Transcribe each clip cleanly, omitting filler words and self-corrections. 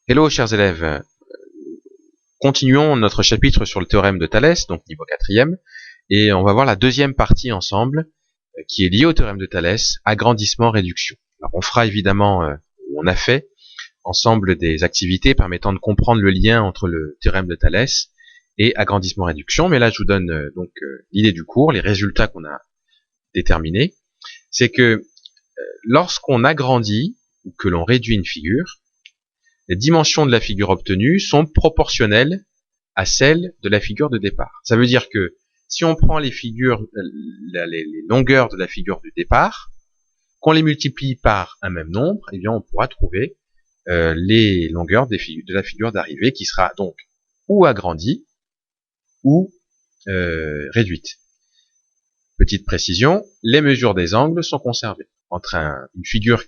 Hello chers élèves, continuons notre chapitre sur le théorème de Thalès, donc niveau 4e, et on va voir la deuxième partie ensemble, qui est liée au théorème de Thalès, agrandissement-réduction. Alors on fera évidemment, on a fait ensemble des activités permettant de comprendre le lien entre le théorème de Thalès et agrandissement-réduction, mais là je vous donne l'idée du cours, les résultats qu'on a déterminés. C'est que lorsqu'on agrandit ou que l'on réduit une figure, les dimensions de la figure obtenue sont proportionnelles à celles de la figure de départ. Ça veut dire que si on prend les figures, les longueurs de la figure du départ, qu'on les multiplie par un même nombre, eh bien on pourra trouver les longueurs de la figure d'arrivée qui sera donc ou agrandie ou réduite. Petite précision, les mesures des angles sont conservées. Entre une figure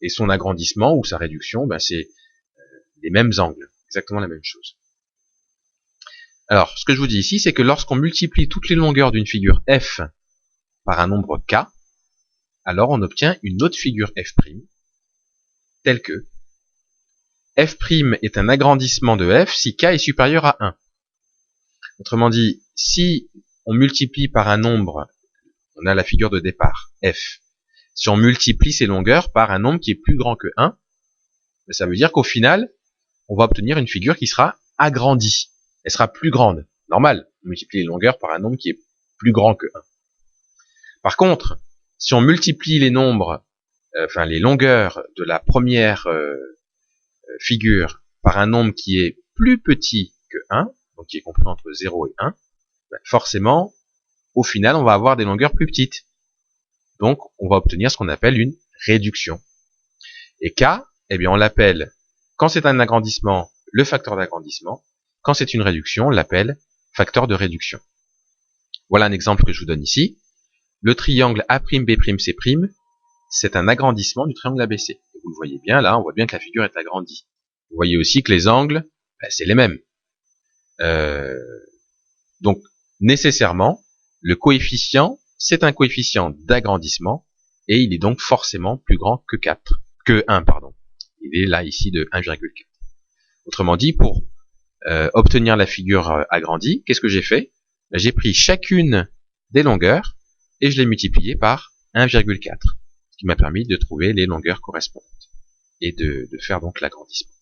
et son agrandissement ou sa réduction, ben c'est les mêmes angles, exactement la même chose. Alors, ce que je vous dis ici, c'est que lorsqu'on multiplie toutes les longueurs d'une figure f par un nombre k, alors on obtient une autre figure f', telle que f' est un agrandissement de f si k est supérieur à 1. Autrement dit, si on multiplie par un nombre, on a la figure de départ, f. Si on multiplie ces longueurs par un nombre qui est plus grand que 1, ça veut dire qu'au final, on va obtenir une figure qui sera agrandie. Elle sera plus grande. Normal, on multiplie les longueurs par un nombre qui est plus grand que 1. Par contre, si on multiplie les nombres, les longueurs de la première figure par un nombre qui est plus petit que 1, donc qui est compris entre 0 et 1, forcément, au final, on va avoir des longueurs plus petites. Donc, on va obtenir ce qu'on appelle une réduction. Et k, eh bien, on l'appelle, quand c'est un agrandissement, le facteur d'agrandissement. Quand c'est une réduction, on l'appelle facteur de réduction. Voilà un exemple que je vous donne ici. Le triangle A'B'C', c'est un agrandissement du triangle ABC. Vous le voyez bien, là, on voit bien que la figure est agrandie. Vous voyez aussi que les angles, c'est les mêmes. Donc, nécessairement, le coefficient, c'est un coefficient d'agrandissement, et il est donc forcément plus grand que 1, pardon. Il est là, ici, de 1,4. Autrement dit, pour obtenir la figure agrandie, qu'est-ce que j'ai fait? J'ai pris chacune des longueurs et je l'ai multipliée par 1,4, ce qui m'a permis de trouver les longueurs correspondantes et de faire donc l'agrandissement.